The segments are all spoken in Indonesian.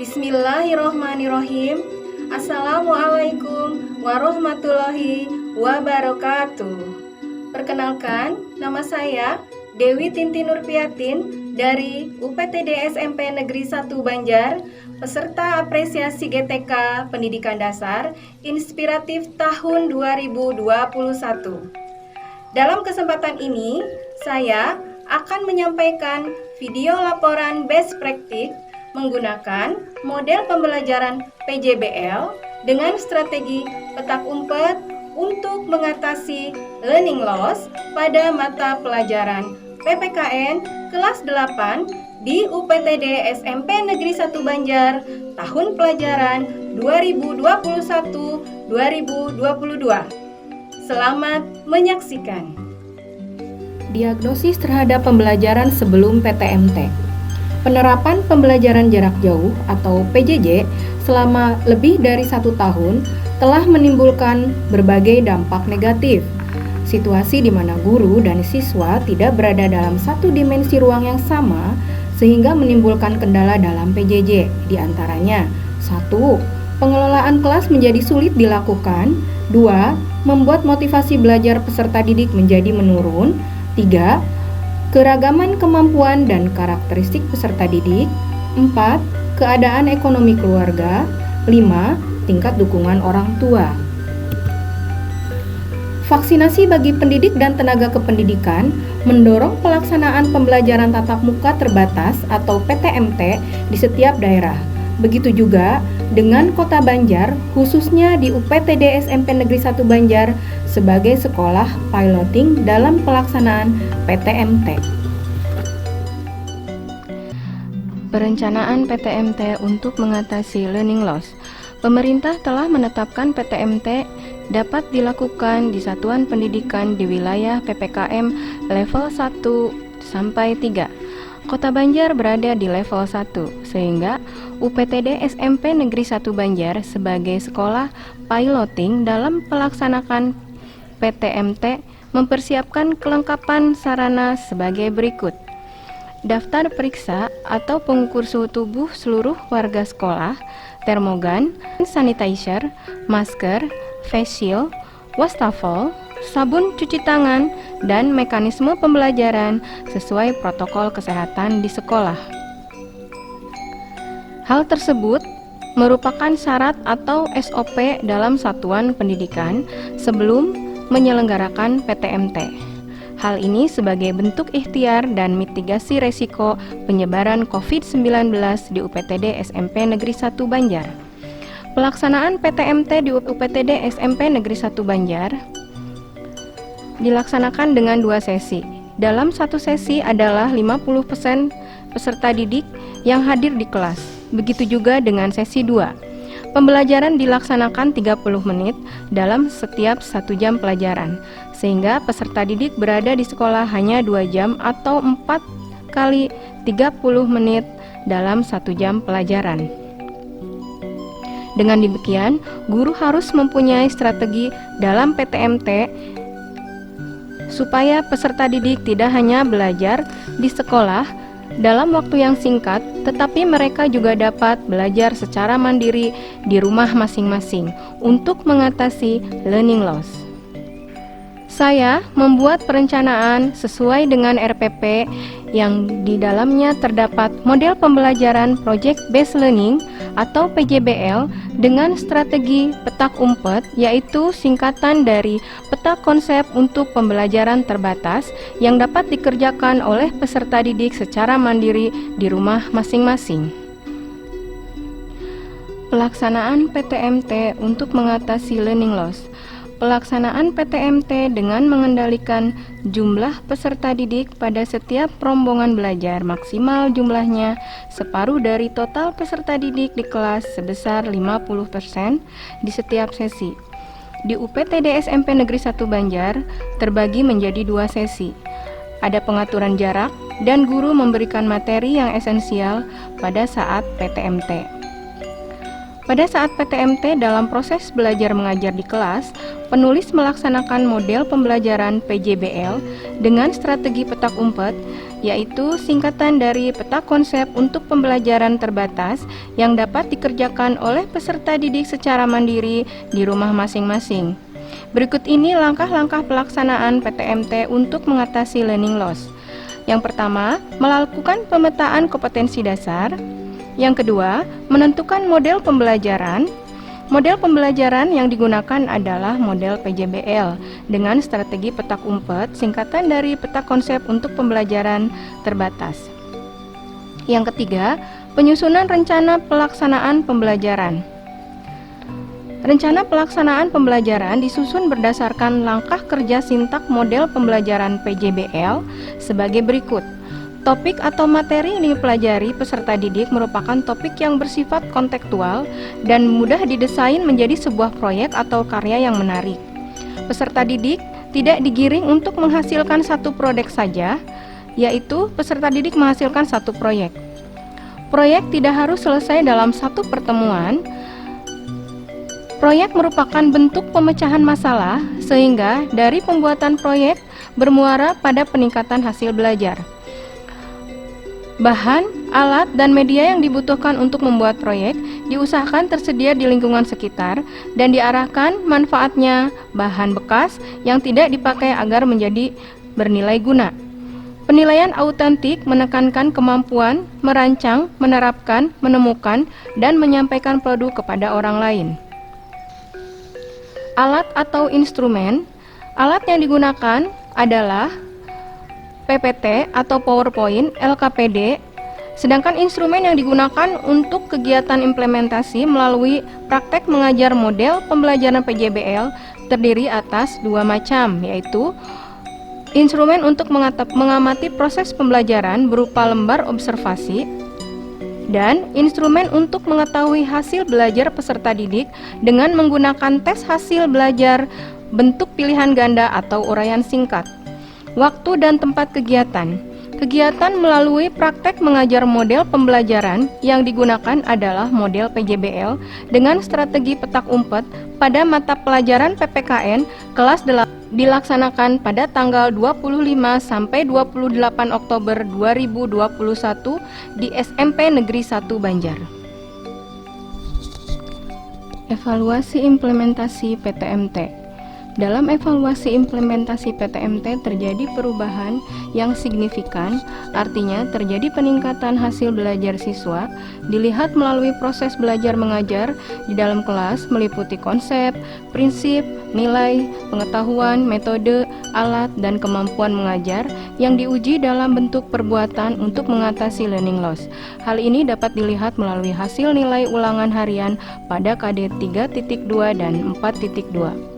Bismillahirrohmanirrohim. Assalamualaikum warahmatullahi wabarakatuh. Perkenalkan, nama saya Dewi Tintin Nurpiatin dari UPTD SMP Negeri 1 Banjar, peserta apresiasi GTK Pendidikan Dasar Inspiratif tahun 2021. Dalam kesempatan ini, saya akan menyampaikan video laporan best practice menggunakan model pembelajaran PJBL dengan strategi petak umpet untuk mengatasi learning loss pada mata pelajaran PPKN kelas 8 di UPTD SMP Negeri 1 Banjar tahun pelajaran 2021-2022. Selamat menyaksikan. Diagnosis terhadap pembelajaran sebelum PTMT. Penerapan pembelajaran jarak jauh atau PJJ selama lebih dari 1 tahun telah menimbulkan berbagai dampak negatif. Situasi di mana guru dan siswa tidak berada dalam satu dimensi ruang yang sama sehingga menimbulkan kendala dalam PJJ. Di antaranya, 1. Pengelolaan kelas menjadi sulit dilakukan. 2. Membuat motivasi belajar peserta didik menjadi menurun. 3. Keragaman kemampuan dan karakteristik peserta didik. 4. Keadaan ekonomi keluarga. 5. Tingkat dukungan orang tua. Vaksinasi bagi pendidik dan tenaga kependidikan mendorong pelaksanaan pembelajaran tatap muka terbatas atau PTMT di setiap daerah. Begitu juga dengan Kota Banjar, khususnya di UPTD SMP Negeri 1 Banjar sebagai sekolah piloting dalam pelaksanaan PTMT. Perencanaan PTMT untuk mengatasi learning loss. Pemerintah telah menetapkan PTMT dapat dilakukan di satuan pendidikan di wilayah PPKM level 1 sampai 3. Kota Banjar berada di level 1, sehingga UPTD SMP Negeri 1 Banjar sebagai sekolah piloting dalam pelaksanakan PTMT mempersiapkan kelengkapan sarana sebagai berikut. Daftar periksa atau pengukur suhu tubuh seluruh warga sekolah, termogan, sanitizer, masker, face shield, wastafel, sabun cuci tangan, dan mekanisme pembelajaran sesuai protokol kesehatan di sekolah. Hal tersebut merupakan syarat atau SOP dalam satuan pendidikan sebelum menyelenggarakan PTMT. Hal ini sebagai bentuk ikhtiar dan mitigasi resiko penyebaran COVID-19 di UPTD SMP Negeri 1 Banjar. Pelaksanaan PTMT di UPTD SMP Negeri 1 Banjar dilaksanakan dengan 2 sesi. Dalam satu sesi adalah 50% peserta didik yang hadir di kelas. Begitu juga dengan sesi 2. Pembelajaran dilaksanakan 30 menit dalam setiap 1 jam pelajaran, sehingga peserta didik berada di sekolah hanya 2 jam atau 4 kali 30 menit dalam 1 jam pelajaran. Dengan demikian, guru harus mempunyai strategi dalam PTMT supaya peserta didik tidak hanya belajar di sekolah dalam waktu yang singkat, tetapi mereka juga dapat belajar secara mandiri di rumah masing-masing untuk mengatasi learning loss. Saya membuat perencanaan sesuai dengan RPP yang di dalamnya terdapat model pembelajaran Project Based Learning atau PJBL dengan strategi petak umpet, yaitu singkatan dari peta konsep untuk pembelajaran terbatas yang dapat dikerjakan oleh peserta didik secara mandiri di rumah masing-masing. Pelaksanaan PTMT untuk mengatasi learning loss. Pelaksanaan PTMT dengan mengendalikan jumlah peserta didik pada setiap rombongan belajar maksimal jumlahnya separuh dari total peserta didik di kelas sebesar 50% di setiap sesi. Di UPTD SMP Negeri 1 Banjar terbagi menjadi 2 sesi. Ada pengaturan jarak dan guru memberikan materi yang esensial pada saat PTMT. Pada saat PTMT dalam proses belajar mengajar di kelas, penulis melaksanakan model pembelajaran PJBL dengan strategi petak umpet, yaitu singkatan dari peta konsep untuk pembelajaran terbatas yang dapat dikerjakan oleh peserta didik secara mandiri di rumah masing-masing. Berikut ini langkah-langkah pelaksanaan PTMT untuk mengatasi learning loss. Yang pertama, melakukan pemetaan kompetensi dasar. Yang kedua, menentukan model pembelajaran. Model pembelajaran yang digunakan adalah model PJBL dengan strategi petak umpet, singkatan dari peta konsep untuk pembelajaran terbatas. Yang ketiga, penyusunan rencana pelaksanaan pembelajaran. Rencana pelaksanaan pembelajaran disusun berdasarkan langkah kerja sintak model pembelajaran PJBL sebagai berikut. Topik atau materi yang dipelajari peserta didik merupakan topik yang bersifat kontekstual dan mudah didesain menjadi sebuah proyek atau karya yang menarik. Peserta didik tidak digiring untuk menghasilkan satu proyek saja, yaitu peserta didik menghasilkan satu proyek. Proyek tidak harus selesai dalam satu pertemuan. Proyek merupakan bentuk pemecahan masalah, sehingga dari pembuatan proyek bermuara pada peningkatan hasil belajar. Bahan, alat, dan media yang dibutuhkan untuk membuat proyek diusahakan tersedia di lingkungan sekitar dan diarahkan manfaatnya bahan bekas yang tidak dipakai agar menjadi bernilai guna. Penilaian autentik menekankan kemampuan merancang, menerapkan, menemukan, dan menyampaikan produk kepada orang lain. Alat atau instrumen. Alat yang digunakan adalah PPT atau PowerPoint, LKPD, sedangkan instrumen yang digunakan untuk kegiatan implementasi melalui praktek mengajar model pembelajaran PJBL terdiri atas dua macam, yaitu instrumen untuk mengamati proses pembelajaran berupa lembar observasi dan instrumen untuk mengetahui hasil belajar peserta didik dengan menggunakan tes hasil belajar bentuk pilihan ganda atau uraian singkat. Waktu dan tempat kegiatan. Kegiatan melalui praktek mengajar model pembelajaran yang digunakan adalah model PJBL dengan strategi petak umpet pada mata pelajaran PPKN kelas 8 dilaksanakan pada tanggal 25 sampai 28 Oktober 2021 di SMP Negeri 1 Banjar. Evaluasi implementasi PTMT. Dalam evaluasi implementasi PTMT terjadi perubahan yang signifikan, artinya terjadi peningkatan hasil belajar siswa, dilihat melalui proses belajar mengajar di dalam kelas meliputi konsep, prinsip, nilai, pengetahuan, metode, alat, dan kemampuan mengajar yang diuji dalam bentuk perbuatan untuk mengatasi learning loss. Hal ini dapat dilihat melalui hasil nilai ulangan harian pada KD 3.2 dan 4.2.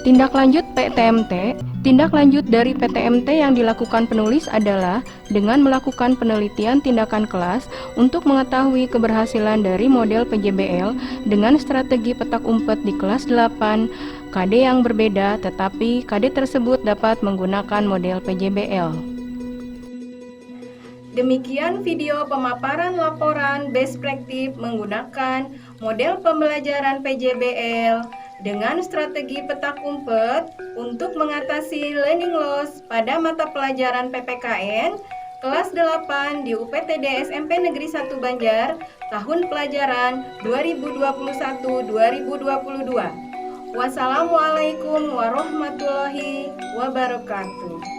Tindak lanjut PTMT. Tindak lanjut dari PTMT yang dilakukan penulis adalah dengan melakukan penelitian tindakan kelas untuk mengetahui keberhasilan dari model PJBL dengan strategi petak umpet di kelas 8 KD yang berbeda, tetapi KD tersebut dapat menggunakan model PJBL. Demikian video pemaparan laporan best practice menggunakan model pembelajaran PJBL dengan strategi petak umpet untuk mengatasi learning loss pada mata pelajaran PPKN kelas 8 di UPTD SMP Negeri 1 Banjar tahun pelajaran 2021-2022. Wassalamualaikum warahmatullahi wabarakatuh.